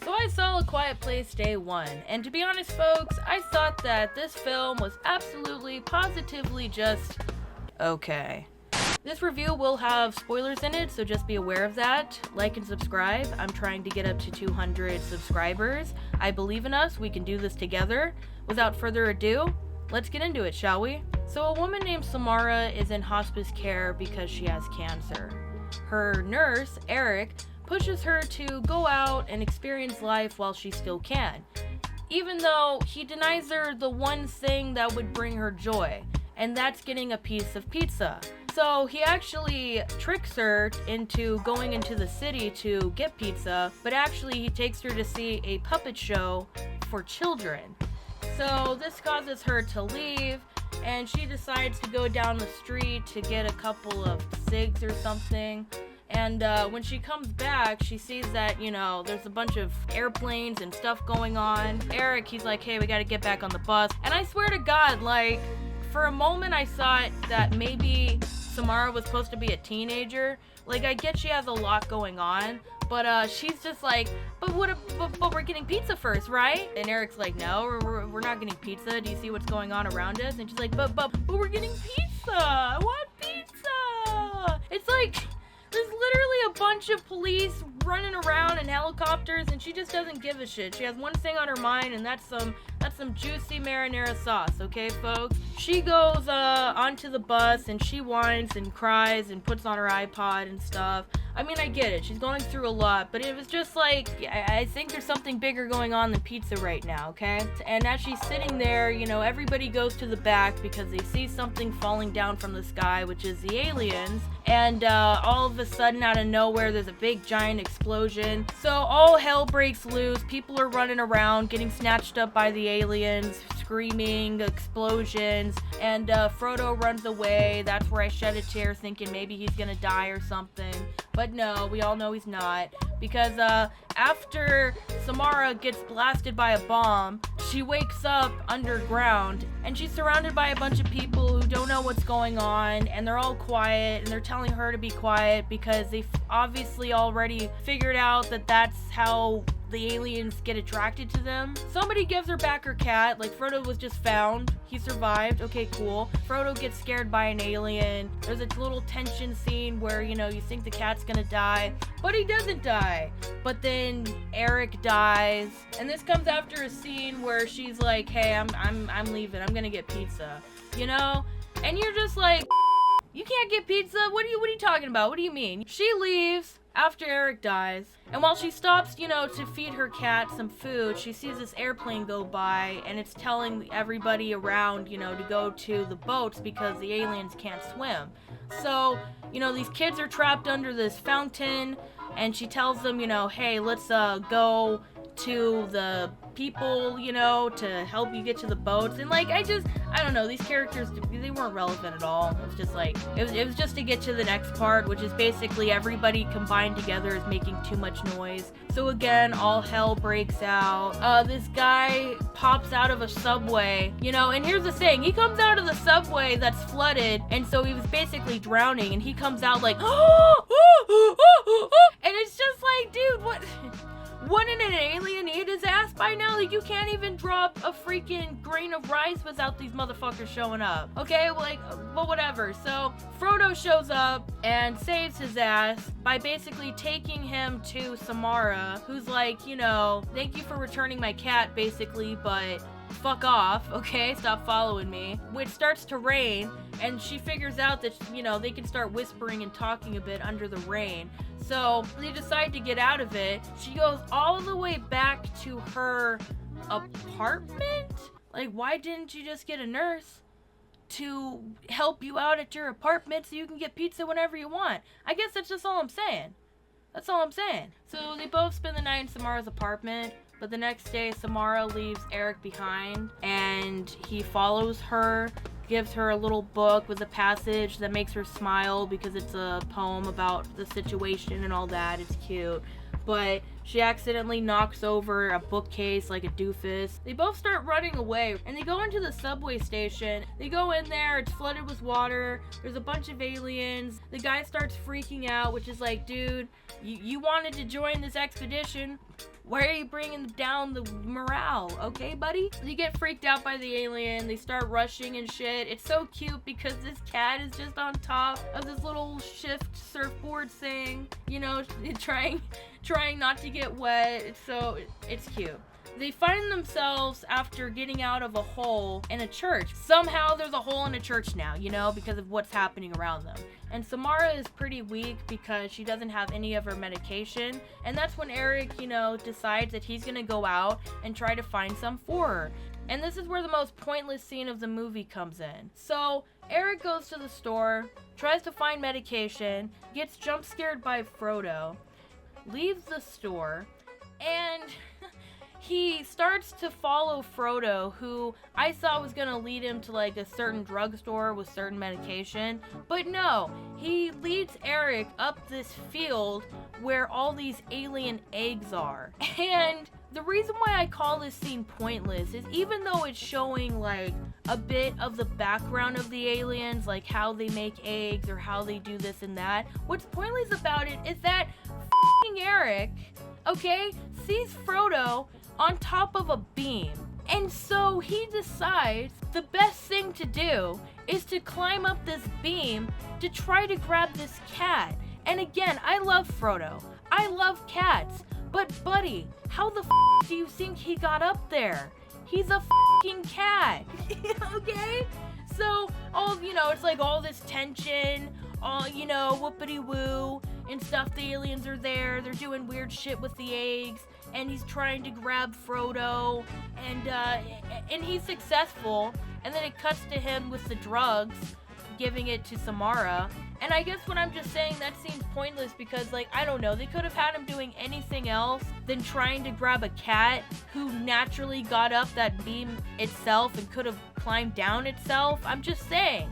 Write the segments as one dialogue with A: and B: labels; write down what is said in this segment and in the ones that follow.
A: So I saw A Quiet Place day one, and to be honest folks, I thought that this film was absolutely, positively just okay. This review will have spoilers in it, so just be aware of that. Like and subscribe. I'm trying to get up to 200 subscribers. I believe in us. We can do this together. Without further ado, let's get into it, shall we? So a woman named Samara is in hospice care because she has cancer. Her nurse, Eric, pushes her to go out and experience life while she still can, even though he denies her the one thing that would bring her joy, and that's getting a piece of pizza. So he actually tricks her into going into the city to get pizza, but actually he takes her to see a puppet show for children. So this causes her to leave, and she decides to go down the street to get a couple of cigs or something. And when she comes back, she sees that, there's a bunch of airplanes and stuff going on. Eric, he's like, hey, we gotta get back on the bus. And I swear to God, for a moment I thought that maybe Samara was supposed to be a teenager. I get she has a lot going on, but she's just like, but we're getting pizza first, right? And Eric's like, no, we're not getting pizza. Do you see what's going on around us? And she's like, but we're getting pizza. I want pizza. It's like, there's literally a bunch of police running around in helicopters, and she just doesn't give a shit. She has one thing on her mind, and that's some juicy marinara sauce, okay, folks? She goes onto the bus, and she whines and cries and puts on her iPod and stuff. I mean, I get it. She's going through a lot, but it was just like, I think there's something bigger going on than pizza right now, okay? And as she's sitting there, everybody goes to the back because they see something falling down from the sky, which is the aliens. And all of a sudden, out of nowhere, there's a big giant explosion. So all hell breaks loose. People are running around, getting snatched up by the aliens, screaming, explosions, and Frodo runs away. That's where I shed a tear thinking maybe he's gonna die or something. But no, we all know he's not, because after Samara gets blasted by a bomb, she wakes up underground, and she's surrounded by a bunch of people who don't know what's going on, and they're all quiet, and they're telling her to be quiet because they've obviously already figured out that that's how the aliens get attracted to them. Somebody gives her back her cat. Frodo was just found. He survived. Okay, cool. Frodo gets scared by an alien. There's a little tension scene where, you think the cat's gonna die, but he doesn't die. But then Eric dies, and this comes after a scene where she's like, hey, I'm leaving. I'm gonna get pizza. And you're just like, you can't get pizza? What are you talking about? What do you mean? She leaves after Eric dies, and while she stops, to feed her cat some food, she sees this airplane go by, and it's telling everybody around, to go to the boats because the aliens can't swim. So, these kids are trapped under this fountain, and she tells them, hey, let's go to the people, to help you get to the boats. And I don't know, these characters, they weren't relevant at all. It was just it was just to get to the next part, which is basically everybody combined together is making too much noise. So again, all hell breaks out. This guy pops out of a subway, and here's the thing, he comes out of the subway that's flooded, and so he was basically drowning, and he comes out like, and it's just like, dude, what? Wouldn't an alien eat his ass by now? You can't even drop a freaking grain of rice without these motherfuckers showing up. Okay, but whatever. So Frodo shows up and saves his ass by basically taking him to Samara, who's like, thank you for returning my cat, basically, but fuck off, okay? Stop following me. Which starts to rain, and she figures out that, they can start whispering and talking a bit under the rain. So they decide to get out of it. She goes all the way back to her apartment? Why didn't you just get a nurse to help you out at your apartment so you can get pizza whenever you want? I guess that's just all I'm saying. That's all I'm saying. So they both spend the night in Samara's apartment, but the next day Samara leaves Eric behind, and he follows her, gives her a little book with a passage that makes her smile because it's a poem about the situation and all that. It's cute. But She accidentally knocks over a bookcase like a doofus. They both start running away, and they go into the subway station. They go in there, it's flooded with water. There's a bunch of aliens. The guy starts freaking out, which is like, dude, you wanted to join this expedition. Why are you bringing down the morale? Okay, buddy? You get freaked out by the alien. They start rushing and shit. It's so cute because this cat is just on top of this little shift surfboard thing, you know, trying not to get wet. So it's cute. They find themselves after getting out of a hole in a church. Somehow there's a hole in a church now, you know, because of what's happening around them. And Samara is pretty weak because she doesn't have any of her medication. And that's when Eric, you know, decides that he's gonna go out and try to find some for her. And this is where the most pointless scene of the movie comes in. So Eric goes to the store, tries to find medication, gets jump scared by Frodo, leaves the store, and he starts to follow Frodo, who I thought was gonna lead him to like a certain drugstore with certain medication, but no, he leads Eric up this field where all these alien eggs are. And the reason why I call this scene pointless is even though it's showing like a bit of the background of the aliens, like how they make eggs or how they do this and that, what's pointless about it is that f***ing Eric, okay, sees Frodo on top of a beam. And so he decides the best thing to do is to climb up this beam to try to grab this cat. And again, I love Frodo. I love cats. But buddy, how the f*** do you think he got up there? He's a f***ing cat. Okay? So, it's like all this tension, all, whoopity-woo and stuff. The aliens are there. They're doing weird shit with the eggs. And he's trying to grab Frodo, and he's successful, and then it cuts to him with the drugs, giving it to Samara. And I guess what I'm just saying, that seems pointless because, like, I don't know, they could have had him doing anything else than trying to grab a cat who naturally got up that beam itself and could have climbed down itself. I'm just saying.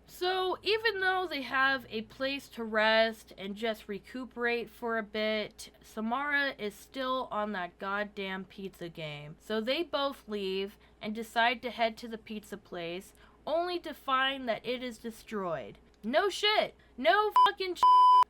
A: So even though they have a place to rest and just recuperate for a bit, Samara is still on that goddamn pizza game. So they both leave and decide to head to the pizza place, only to find that it is destroyed. No shit. No fucking shit.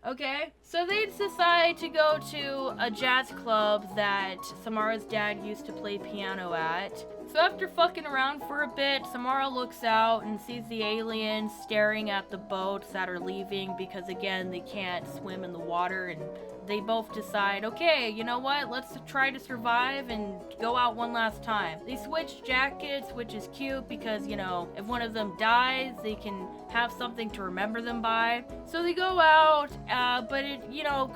A: Okay? So they decide to go to a jazz club that Samara's dad used to play piano at. So after fucking around for a bit, Samara looks out and sees the aliens staring at the boats that are leaving because, again, they can't swim in the water, and they both decide, okay, you know what, let's try to survive and go out one last time. They switch jackets, which is cute because, if one of them dies, they can have something to remember them by. So they go out, but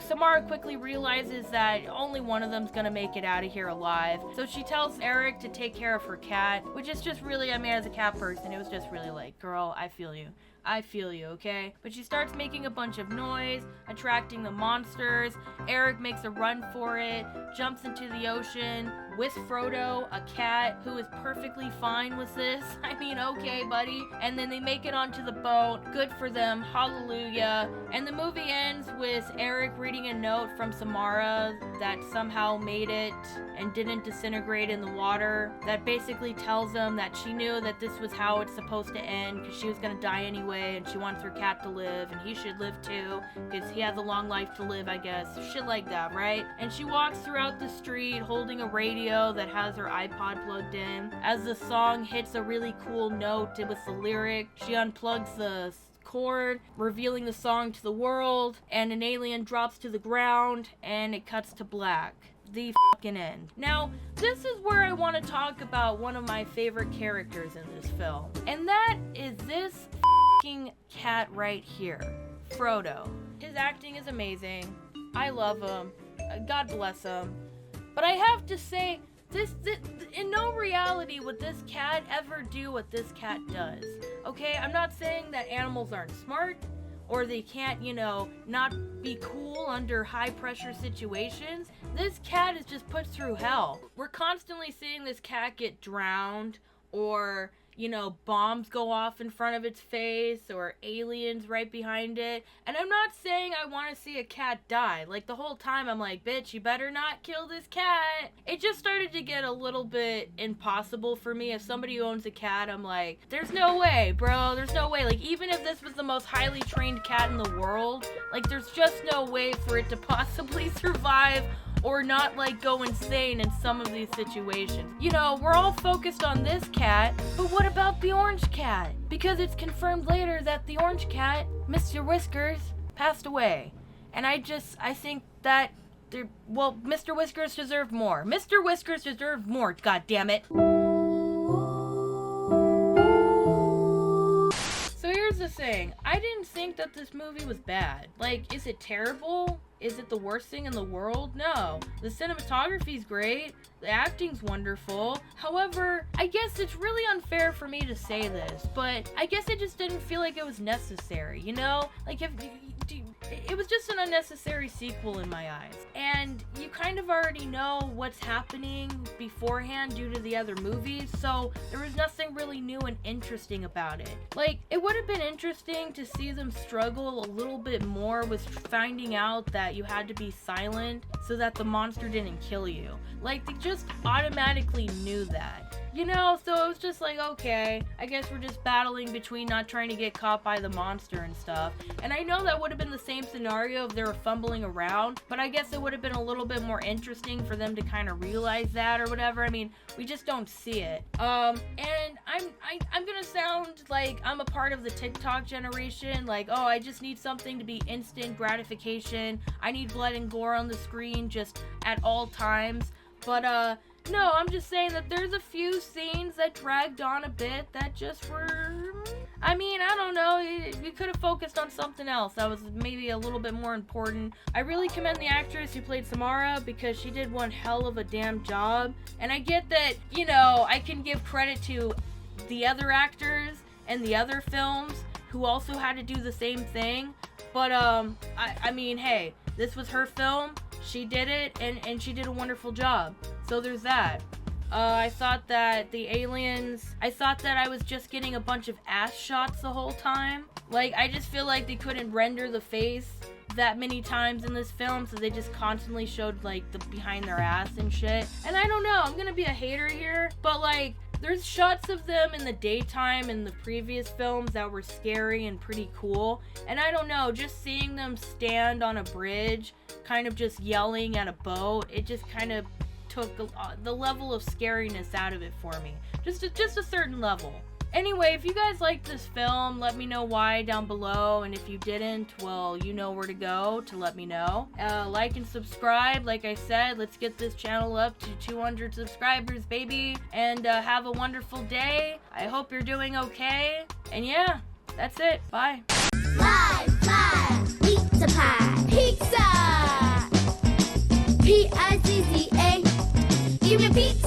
A: Samara quickly realizes that only one of them's gonna make it out of here alive. So she tells Eric to take care of her cat, which is just really, as a cat person, it was just really like, girl, I feel you, okay? But she starts making a bunch of noise, attracting the monsters. Eric makes a run for it, jumps into the ocean with Frodo, a cat who is perfectly fine with this. Okay, buddy. And then they make it onto the boat. Good for them. Hallelujah. And the movie ends with Eric reading a note from Samara that somehow made it and didn't disintegrate in the water. That basically tells them that she knew that this was how it's supposed to end because she was going to die anyway, and she wants her cat to live, and he should live too because he has a long life to live, I guess. Shit like that, right? And she walks throughout the street holding a radio that has her iPod plugged in. As the song hits a really cool note with the lyric, she unplugs the cord, revealing the song to the world, and an alien drops to the ground, and it cuts to black. The fucking end. Now, this is where I want to talk about one of my favorite characters in this film, and that is this fucking cat right here, Frodo. His acting is amazing. I love him. God bless him. But I have to say, this in no reality would this cat ever do what this cat does. Okay, I'm not saying that animals aren't smart or they can't, not be cool under high pressure situations. This cat is just put through hell. We're constantly seeing this cat get drowned or you know, bombs go off in front of its face or aliens right behind it. And I'm not saying I want to see a cat die. Like, the whole time I'm like, bitch, you better not kill this cat. It just started to get a little bit impossible for me. As somebody who owns a cat, I'm like, there's no way, bro. There's no way. Like, even if this was the most highly trained cat in the world, like, there's just no way for it to possibly survive or not, like, go insane in some of these situations. You know, we're all focused on this cat, but what about the orange cat? Because it's confirmed later that the orange cat, Mr. Whiskers, passed away. And I think that, well, Mr. Whiskers deserved more. Mr. Whiskers deserved more, goddammit. So here's the thing. I didn't think that this movie was bad. Like, is it terrible? Is it the worst thing in the world? No. The cinematography's great. The acting's wonderful. However, I guess it's really unfair for me to say this, but I guess it just didn't feel like it was necessary, you know? Like, it was just an unnecessary sequel in my eyes. And you kind of already know what's happening beforehand due to the other movies, so there was nothing really new and interesting about it. Like, it would have been interesting to see them struggle a little bit more with finding out that you had to be silent so that the monster didn't kill you. Like, they just automatically knew that. You know, so it was just like, okay, I guess we're just battling between not trying to get caught by the monster and stuff. And I know that would have been the same scenario if they were fumbling around, but I guess it would have been a little bit more interesting for them to kind of realize that or whatever. I mean, we just don't see it. And I'm gonna sound like I'm a part of the TikTok generation, like, oh, I just need something to be instant gratification. I need blood and gore on the screen just at all times. But, no, I'm just saying that there's a few scenes that dragged on a bit that just were, I mean, I don't know, you could have focused on something else that was maybe a little bit more important. I really commend the actress who played Samara because she did one hell of a damn job. And I get that, you know, I can give credit to the other actors and the other films who also had to do the same thing. But, I mean, hey, this was her film. She did it, and she did a wonderful job. So there's that. I thought that the aliens, I thought that I was just getting a bunch of ass shots the whole time. Like, I just feel like they couldn't render the face that many times in this film, so they just constantly showed, like, the behind their ass and shit. And I don't know, I'm gonna be a hater here, but, like, there's shots of them in the daytime in the previous films that were scary and pretty cool. And I don't know, just seeing them stand on a bridge, kind of just yelling at a boat, it just kind of took the level of scariness out of it for me. Just a certain level. Anyway, if you guys liked this film, let me know why down below. And if you didn't, well, you know where to go to let me know. Like and subscribe. Like I said, let's get this channel up to 200 subscribers, baby. And have a wonderful day. I hope you're doing okay. And yeah, that's it. Bye.
B: Pie, pizza pie, pizza. Pizza. Give me pizza.